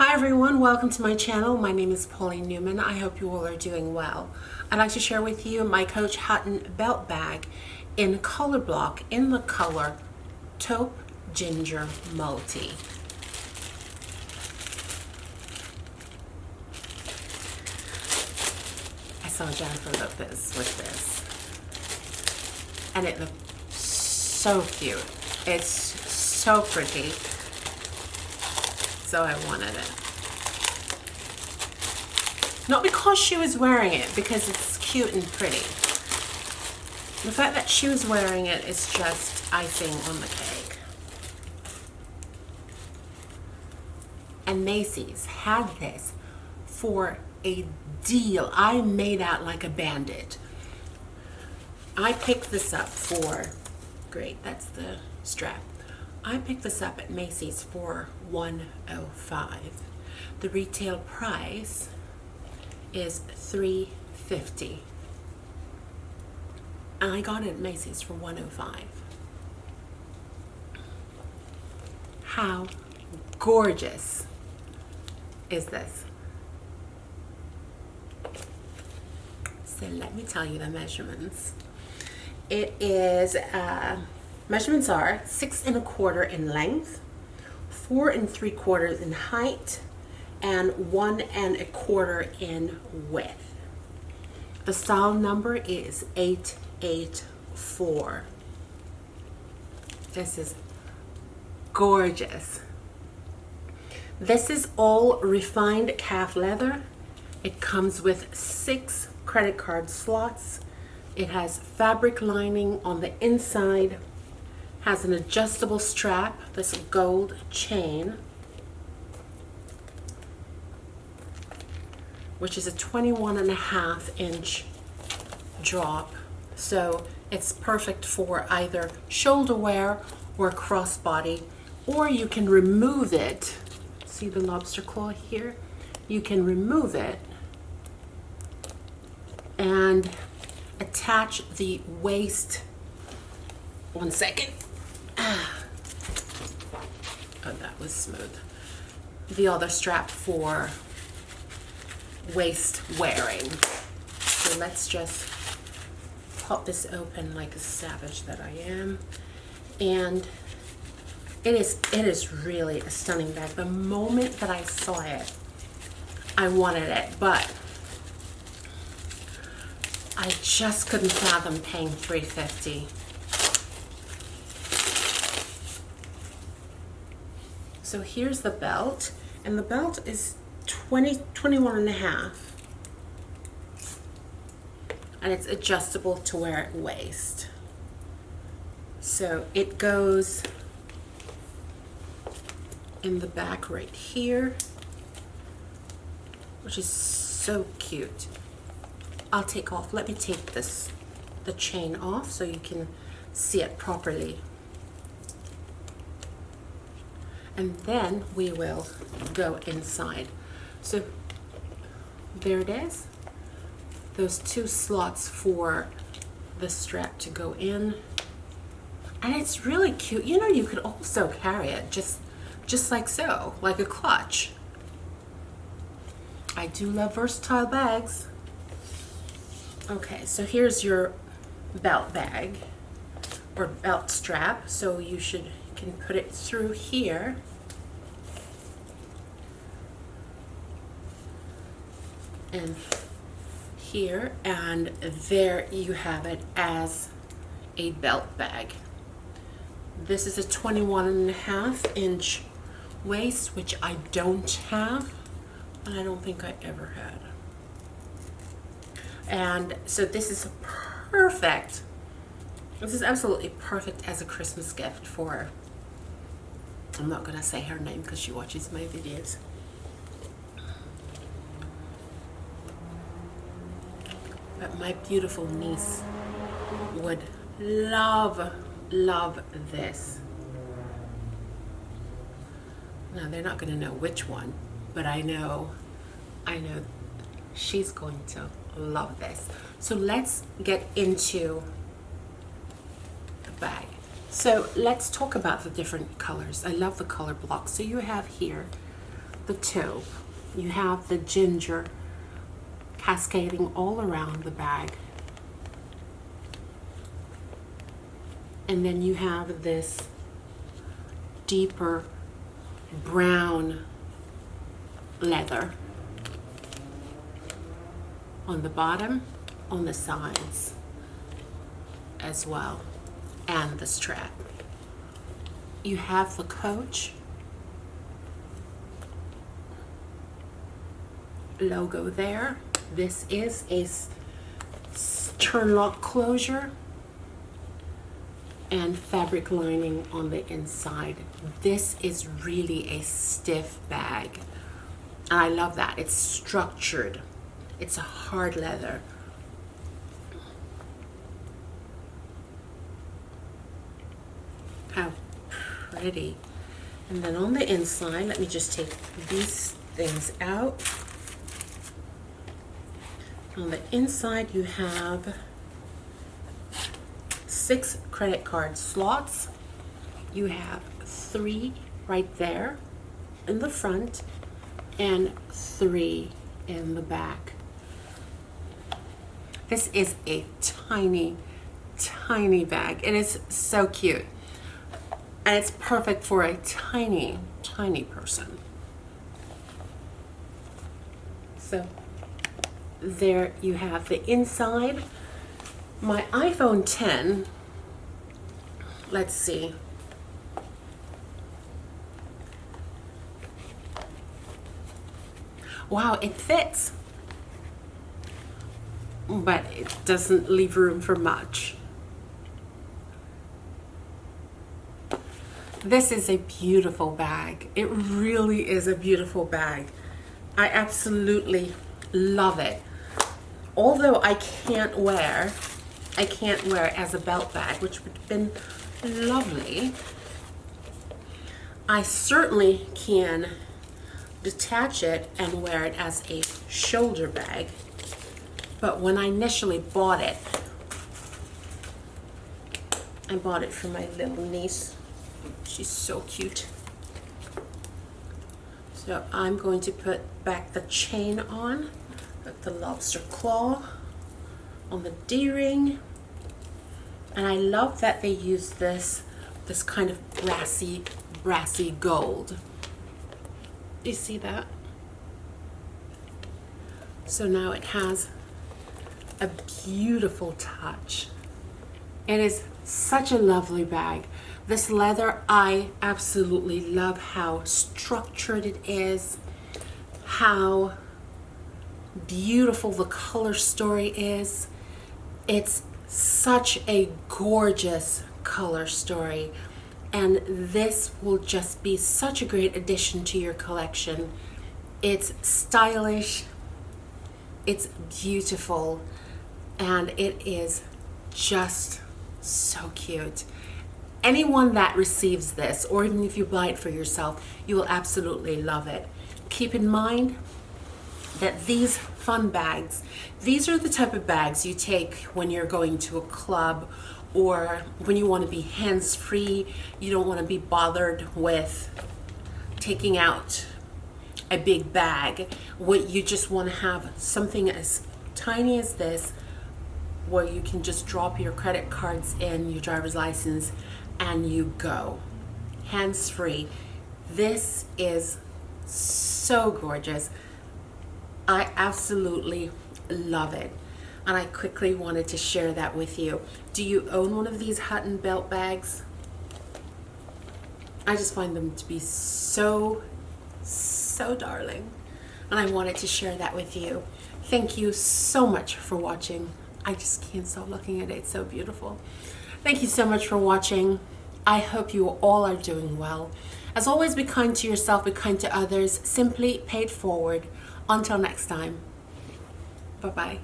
Hi everyone, welcome to my channel. My name is Pauline Newman. I hope you all are doing well. I'd like to share with you my Coach Hutton Belt Bag in Colorblock in the color Taupe Ginger Multi. I saw Jennifer Lopez with this and it looked so cute. It's so pretty. So I wanted it. Not because she was wearing it, because it's cute and pretty. The fact that she was wearing it is just icing on the cake. And Macy's had this for a deal. I made out like a bandit. I picked this up for, great, that's the strap. I picked this up at Macy's for $105. The retail price is $350. And I got it at Macy's for $105. How gorgeous is this? So let me tell you the measurements. It is measurements are 6 1/4 in length, 4 3/4 in height, and 1 1/4 in width. The style number is 884. This is gorgeous. This is all refined calf leather. It comes with 6 credit card slots. It has fabric lining on the inside. Has an adjustable strap, this gold chain, which is a 21.5-inch drop. So it's perfect for either shoulder wear or crossbody, or you can remove it. See the lobster claw here? You can remove it and attach the waist. One second. Oh, that was smooth. The other strap for waist wearing. So let's just pop this open like a savage that I am. And it is really a stunning bag. The moment that I saw it, I wanted it, but I just couldn't fathom paying $350. So here's the belt, and the belt is 21.5, and it's adjustable to wear at waist. So it goes in the back right here, which is so cute. I'll take off, let me take the chain off so you can see it properly. And then we will go inside. So there it is. Those 2 slots for the strap to go in. And it's really cute. You know, you could also carry it just like so, like a clutch. I do love versatile bags. Okay, so here's your belt bag or belt strap. So you can put it through here. And here, and there you have it as a belt bag. This is a 21.5-inch waist, which I don't have, and I don't think I ever had. And so this is perfect. This is absolutely perfect as a Christmas gift for, I'm not gonna say her name because she watches my videos. But my beautiful niece would love this. Now they're not going to know which one, but I know she's going to love this. So let's get into the bag. So let's talk about the different colors. I love the color block. So you have here the taupe. You have the ginger cascading all around the bag. And then you have this deeper brown leather on the bottom, on the sides as well, and the strap. You have the Coach logo there. This is a Turnlock closure and fabric lining on the inside. This is really a stiff bag. And I love that. It's structured. It's a hard leather. How pretty. And then on the inside, let me just take these things out. On the inside, you have 6 credit card slots. You have 3 right there in the front and 3 in the back. This is a tiny, tiny bag. It is so cute. And it's perfect for a tiny, tiny person. So there you have the inside. My iPhone 10, let's see. Wow, it fits, but it doesn't leave room for much. This is a beautiful bag. It really is a beautiful bag. I absolutely love it. Although I can't wear it as a belt bag, which would have been lovely. I certainly can detach it and wear it as a shoulder bag. But when I initially bought it, I bought it for my little niece. She's so cute. So I'm going to put back the chain on, put the lobster claw on the D-ring. And I love that they use this kind of brassy gold. You see that? So now it has a beautiful touch. It is such a lovely bag. This leather, I absolutely love how structured it is, how beautiful the color story is. It's such a gorgeous color story, and this will just be such a great addition to your collection. It's stylish, it's beautiful, and it is just so cute. Anyone that receives this, or even if you buy it for yourself, you will absolutely love it. Keep in mind that these fun bags, these are the type of bags you take when you're going to a club or when you want to be hands-free. You don't want to be bothered with taking out a big bag. What you just want to have something as tiny as this, where you can just drop your credit cards in, your driver's license, and you go hands-free. This is so gorgeous. I absolutely love it, and I quickly wanted to share that with you. Do you own one of these Hutton Belt bags? I just find them to be so darling, and I wanted to share that with you. Thank you so much for watching. I just can't stop looking at it. It's so beautiful. Thank you so much for watching. I hope you all are doing well. As always, be kind to yourself, be kind to others. Simply pay it forward. Until next time. Bye-bye.